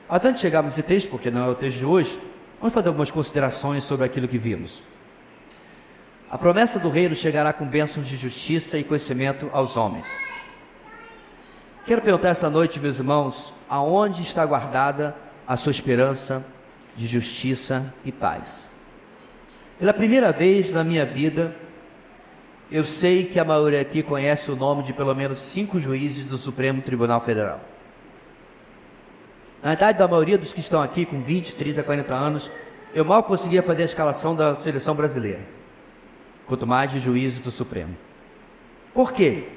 Mas antes de chegarmos nesse texto, porque não é o texto de hoje, vamos fazer algumas considerações sobre aquilo que vimos. A promessa do reino chegará com bênçãos de justiça e conhecimento aos homens. Quero perguntar essa noite, meus irmãos, aonde está guardada a sua esperança de justiça e paz? Pela primeira vez na minha vida, eu sei que a maioria aqui conhece o nome de pelo menos 5 juízes do Supremo Tribunal Federal. Na idade da maioria dos que estão aqui, com 20, 30, 40 anos, eu mal conseguia fazer a escalação da seleção brasileira, quanto mais de juízes do Supremo. Por quê?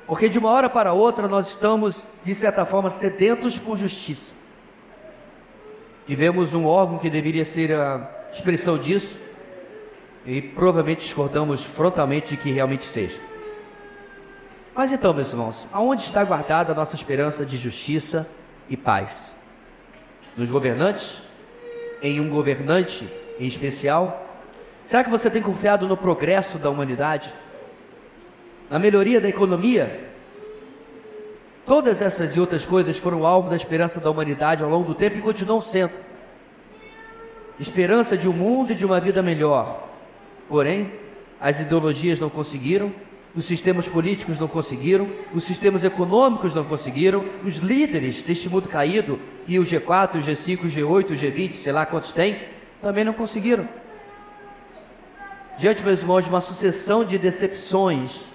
Porque de uma hora para outra nós estamos, de certa forma, sedentos por justiça. E vemos um órgão que deveria ser a expressão disso, e provavelmente discordamos frontalmente de que realmente seja. Mas então, meus irmãos, aonde está guardada a nossa esperança de justiça e paz? Nos governantes? Em um governante em especial? Será que você tem confiado no progresso da humanidade? Na melhoria da economia? Todas essas e outras coisas foram alvo da esperança da humanidade ao longo do tempo e continuam sendo. Esperança de um mundo e de uma vida melhor. Porém, as ideologias não conseguiram, os sistemas políticos não conseguiram, os sistemas econômicos não conseguiram, os líderes deste mundo caído, e o G4, o G5, o G8, o G20, sei lá quantos tem, também não conseguiram. Diante, meus irmãos, de uma sucessão de decepções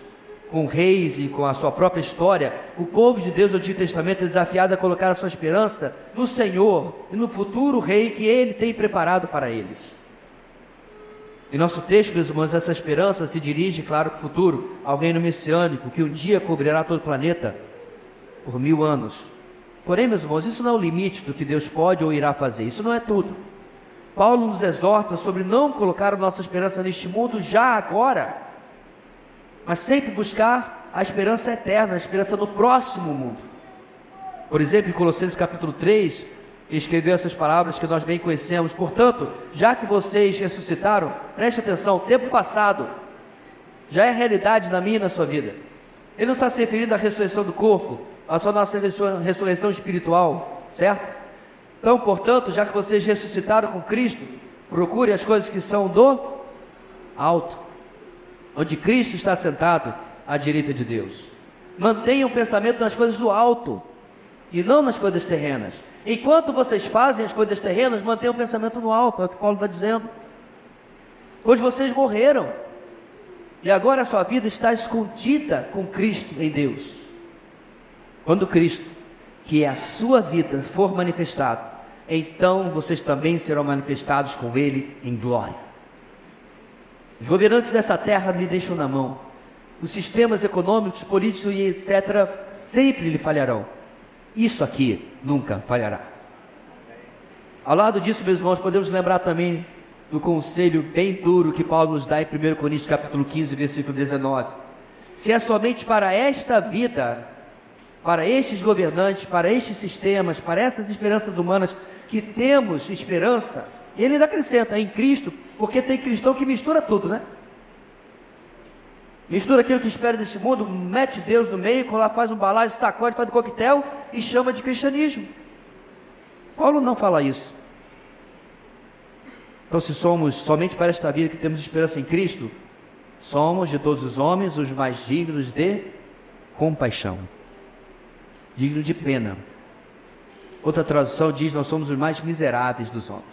com reis e com a sua própria história, o povo de Deus do Antigo Testamento é desafiado a colocar a sua esperança no Senhor e no futuro rei que Ele tem preparado para eles. Em nosso texto, meus irmãos, essa esperança se dirige, claro, para o futuro, ao reino messiânico, que um dia cobrirá todo o planeta por 1000 anos. Porém, meus irmãos, isso não é o limite do que Deus pode ou irá fazer, isso não é tudo. Paulo nos exorta sobre não colocar a nossa esperança neste mundo já agora, mas sempre buscar a esperança eterna, a esperança no próximo mundo. Por exemplo, em Colossenses capítulo 3, ele escreveu essas palavras que nós bem conhecemos: portanto, já que vocês ressuscitaram, preste atenção, o tempo passado já é realidade na minha e na sua vida. Ele não está se referindo à ressurreição do corpo, mas só à nossa ressurreição espiritual, certo? Então, portanto, já que vocês ressuscitaram com Cristo, procure as coisas que são do alto, onde Cristo está sentado à direita de Deus. Mantenham o pensamento nas coisas do alto e não nas coisas terrenas. Enquanto vocês fazem as coisas terrenas, mantenham o pensamento no alto, é o que Paulo está dizendo. Pois vocês morreram e agora a sua vida está escondida com Cristo em Deus. Quando Cristo, que é a sua vida, for manifestado, então vocês também serão manifestados com Ele em glória. Os governantes dessa terra lhe deixam na mão. Os sistemas econômicos, políticos e etc. sempre lhe falharão. Isso aqui nunca falhará. Ao lado disso, meus irmãos, podemos lembrar também do conselho bem duro que Paulo nos dá em 1 Coríntios capítulo 15, versículo 19. Se é somente para esta vida, para estes governantes, para estes sistemas, para essas esperanças humanas que temos esperança, e ele ainda acrescenta, em Cristo, porque tem cristão que mistura tudo, né? Mistura aquilo que espera desse mundo, mete Deus no meio, faz um balaio, sacode, faz um coquetel e chama de cristianismo. Paulo não fala isso. Então, se somos somente para esta vida que temos esperança em Cristo, somos de todos os homens os mais dignos de compaixão, dignos de pena. Outra tradução diz: nós somos os mais miseráveis dos homens.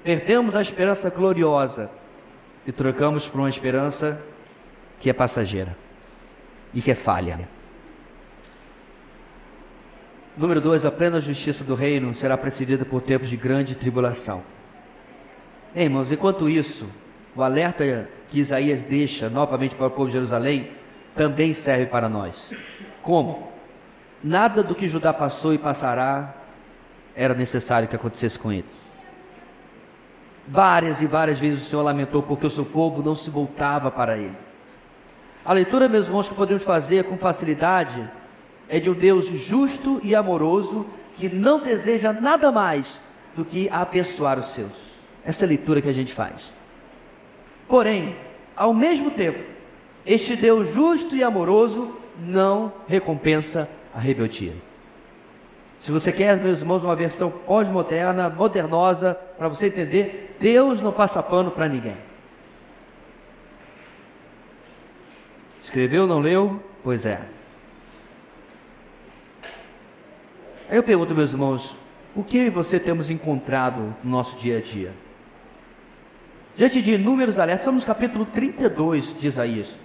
Perdemos a esperança gloriosa e trocamos por uma esperança que é passageira e que é falha. Número 2, a plena justiça do reino será precedida por tempos de grande tribulação. Irmãos, enquanto isso, o alerta que Isaías deixa novamente para o povo de Jerusalém também serve para nós. Como? Nada do que Judá passou e passará era necessário que acontecesse com ele. Várias e várias vezes o Senhor lamentou porque o seu povo não se voltava para ele. A leitura, meus irmãos, que podemos fazer com facilidade é de um Deus justo e amoroso que não deseja nada mais do que abençoar os seus. Essa é a leitura que a gente faz. Porém, ao mesmo tempo, este Deus justo e amoroso não recompensa a rebeldia. Se você quer, meus irmãos, uma versão pós-moderna, modernosa, para você entender, Deus não passa pano para ninguém. Escreveu, não leu? Pois é. Aí eu pergunto, meus irmãos, o que eu e você temos encontrado no nosso dia a dia? Diante de inúmeros alertas, estamos no capítulo 32 de Isaías.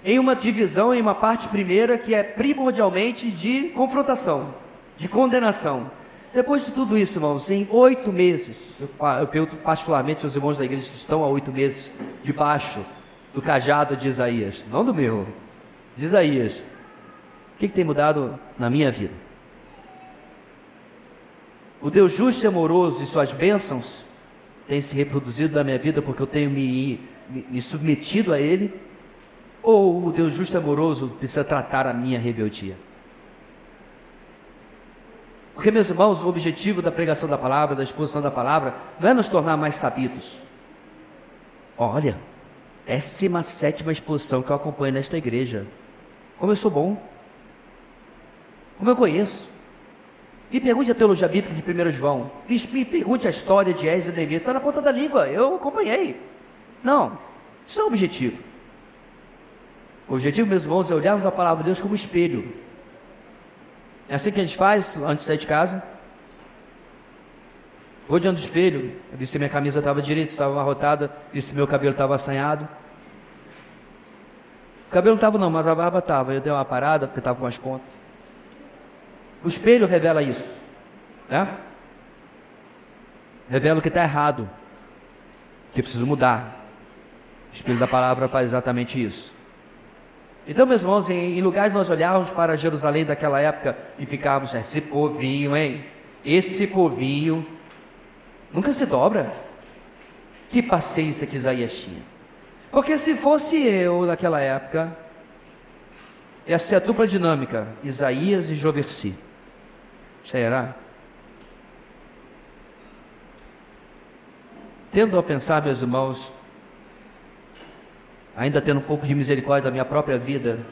Em uma divisão, em uma parte primeira, que é primordialmente de confrontação, de condenação. Depois de tudo isso, irmãos, em 8 meses, eu pergunto particularmente aos irmãos da igreja que estão há 8 meses debaixo do cajado de Isaías, não do meu, de Isaías, o que tem mudado na minha vida? O Deus justo e amoroso e suas bênçãos têm se reproduzido na minha vida porque eu tenho me submetido a Ele? Ou o Deus justo e amoroso precisa tratar a minha rebeldia? Porque, meus irmãos, o objetivo da pregação da palavra, da exposição da palavra, não é nos tornar mais sabidos. Olha, 17ª exposição que eu acompanho nesta igreja. Como eu sou bom. Como eu conheço. Me pergunte a teologia bíblica de 1 João. Me pergunte a história de Esdras e Neemias. Está na ponta da língua, eu acompanhei. Não, isso não é o objetivo. O objetivo, meus irmãos, é olharmos a palavra de Deus como espelho. É assim que a gente faz antes de sair de casa. Vou diante do espelho, eu vi se minha camisa estava direita, se estava amarrotada, vi se meu cabelo estava assanhado. O cabelo não estava não, mas a barba estava. Eu dei uma parada porque estava com as pontas. O espelho revela isso, né? Revela o que está errado, que eu preciso mudar. O espelho da palavra faz exatamente isso. Então, meus irmãos, em lugar de nós olharmos para Jerusalém daquela época e ficarmos, esse povinho, hein? Esse povinho nunca se dobra. Que paciência que Isaías tinha. Porque se fosse eu naquela época, ia ser a dupla dinâmica, Isaías e Joversi. Será? Tendo a pensar, meus irmãos, ainda tendo um pouco de misericórdia da minha própria vida,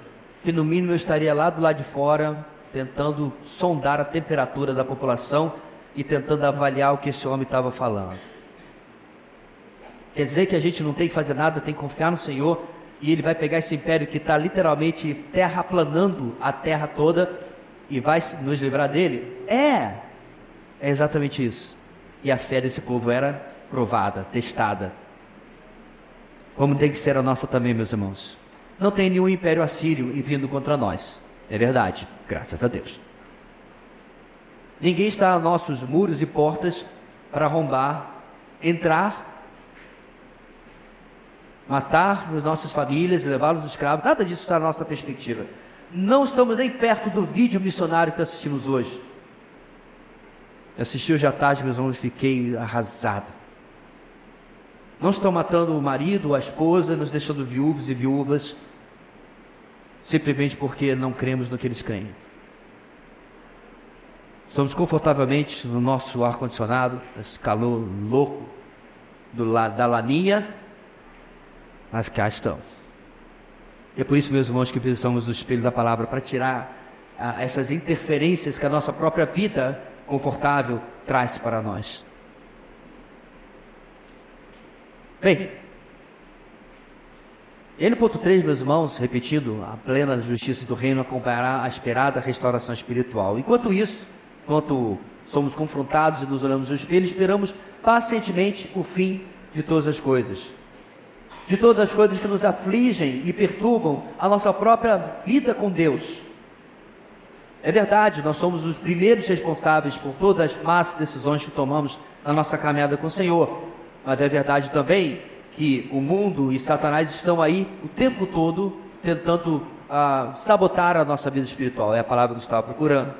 que no mínimo eu estaria lá do lado de fora, tentando sondar a temperatura da população e tentando avaliar o que esse homem estava falando. Quer dizer que a gente não tem que fazer nada, tem que confiar no Senhor, e Ele vai pegar esse império que está literalmente terraplanando a terra toda, e vai nos livrar dele? É exatamente isso. E a fé desse povo era provada, testada. Como tem que ser a nossa também, meus irmãos. Não tem nenhum império assírio vindo contra nós. É verdade, graças a Deus. Ninguém está aos nossos muros e portas para arrombar, entrar, matar as nossas famílias e levá-los escravos. Nada disso está na nossa perspectiva. Não estamos nem perto do vídeo missionário que assistimos hoje. Eu assisti hoje à tarde, meus irmãos, e fiquei arrasado. Não estão matando o marido, a esposa, nos deixando viúvos e viúvas, simplesmente porque não cremos no que eles creem. Estamos confortavelmente no nosso ar-condicionado, nesse calor louco da laninha, mas cá estamos. E é por isso, meus irmãos, que precisamos do espelho da palavra para tirar essas interferências que a nossa própria vida confortável traz para nós. Bem, e no ponto 3, meus irmãos, repetindo, a plena justiça do reino acompanhará a esperada restauração espiritual. Enquanto isso, enquanto somos confrontados e nos olhamos no espelho, esperamos pacientemente o fim de todas as coisas. De todas as coisas que nos afligem e perturbam a nossa própria vida com Deus. É verdade, nós somos os primeiros responsáveis por todas as más decisões que tomamos na nossa caminhada com o Senhor. Mas é verdade também que o mundo e Satanás estão aí o tempo todo tentando sabotar a nossa vida espiritual. É a palavra que eu estava procurando.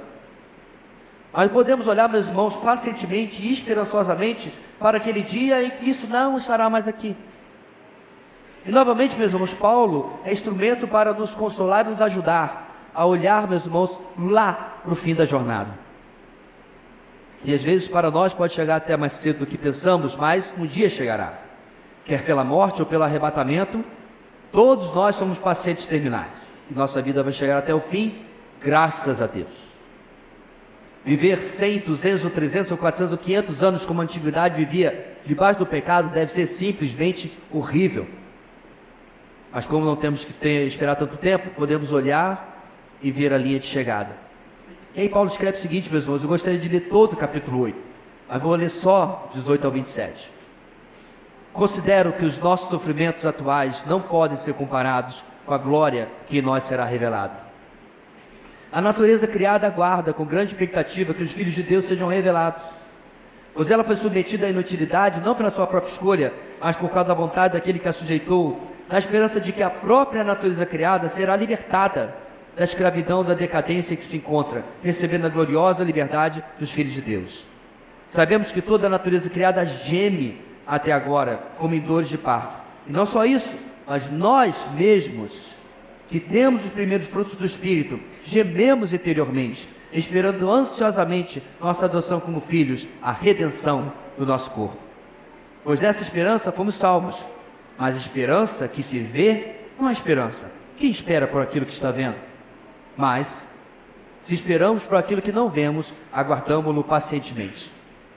Mas podemos olhar, meus irmãos, pacientemente e esperançosamente para aquele dia em que isso não estará mais aqui. E novamente, meus irmãos, Paulo é instrumento para nos consolar e nos ajudar a olhar, meus irmãos, lá para o fim da jornada. E às vezes para nós pode chegar até mais cedo do que pensamos, mas um dia chegará. Quer pela morte ou pelo arrebatamento, todos nós somos pacientes terminais. E nossa vida vai chegar até o fim, graças a Deus. Viver 100, 200, ou 300, ou 400, ou 500 anos como a antiguidade vivia debaixo do pecado deve ser simplesmente horrível. Mas como não temos que esperar tanto tempo, podemos olhar e ver a linha de chegada. E aí Paulo escreve o seguinte, meus irmãos, eu gostaria de ler todo o capítulo 8, mas vou ler só 18 ao 27. considero que os nossos sofrimentos atuais não podem ser comparados com a glória que em nós será revelada. A natureza criada aguarda com grande expectativa que os filhos de Deus sejam revelados, pois ela foi submetida à inutilidade não pela sua própria escolha, mas por causa da vontade daquele que a sujeitou, na esperança de que a própria natureza criada será libertada da escravidão, da decadência que se encontra, recebendo a gloriosa liberdade dos filhos de Deus. Sabemos que toda a natureza criada geme até agora, como em dores de parto. E não só isso, mas nós mesmos, que temos os primeiros frutos do Espírito, gememos interiormente, esperando ansiosamente nossa adoção como filhos, a redenção do nosso corpo. Pois nessa esperança fomos salvos, mas esperança que se vê não é esperança. Quem espera por aquilo que está vendo? Mas, se esperamos por aquilo que não vemos, aguardamo-lo pacientemente.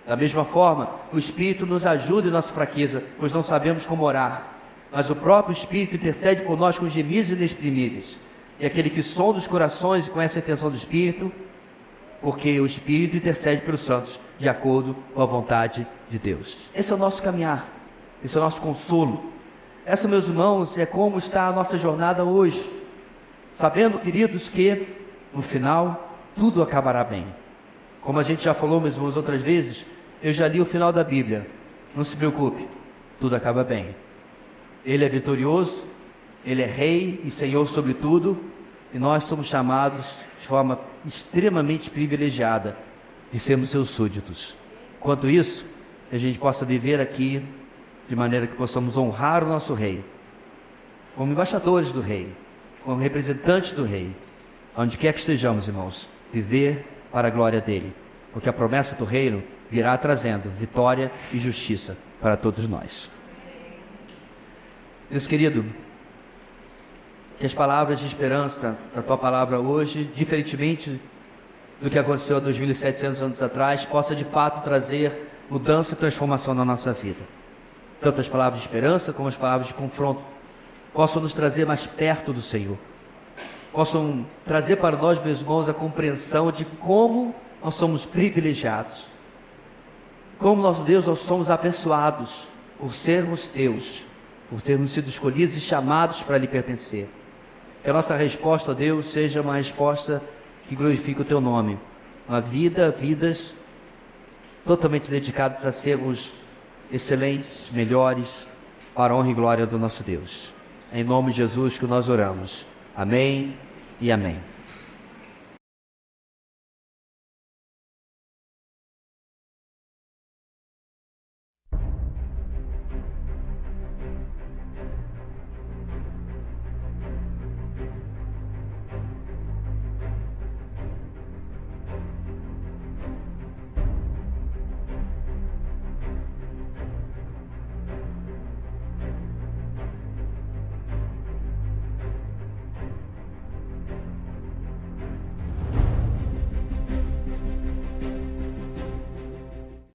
Da mesma forma, o Espírito nos ajuda em nossa fraqueza, pois não sabemos como orar. Mas o próprio Espírito intercede por nós com gemidos inexprimíveis. E aquele que sonda os corações e conhece a intenção do Espírito, porque o Espírito intercede pelos santos, de acordo com a vontade de Deus. Esse é o nosso caminhar, esse é o nosso consolo. Essa, meus irmãos, é como está a nossa jornada hoje. Sabendo, queridos, que no final tudo acabará bem. Como a gente já falou, meus irmãos, outras vezes, eu já li o final da Bíblia. Não se preocupe, tudo acaba bem. Ele é vitorioso, Ele é Rei e Senhor sobre tudo, e nós somos chamados de forma extremamente privilegiada de sermos seus súditos. Quanto isso, a gente possa viver aqui de maneira que possamos honrar o nosso Rei, como embaixadores do Rei, como representantes do Rei, onde quer que estejamos, irmãos, viver para a glória dEle, porque a promessa do reino virá trazendo vitória e justiça para todos nós. Meus queridos, que as palavras de esperança da Tua palavra hoje, diferentemente do que aconteceu há 2.700 anos atrás, possa de fato trazer mudança e transformação na nossa vida. Tanto as palavras de esperança como as palavras de confronto possam nos trazer mais perto do Senhor, possam trazer para nós, meus irmãos, a compreensão de como nós somos privilegiados, como nosso Deus, nós somos abençoados por sermos Teus, por termos sido escolhidos e chamados para lhe pertencer. Que a nossa resposta a Deus seja uma resposta que glorifique o Teu nome, vidas totalmente dedicadas a sermos excelentes, melhores, para a honra e glória do nosso Deus. É em nome de Jesus que nós oramos. Amém e amém.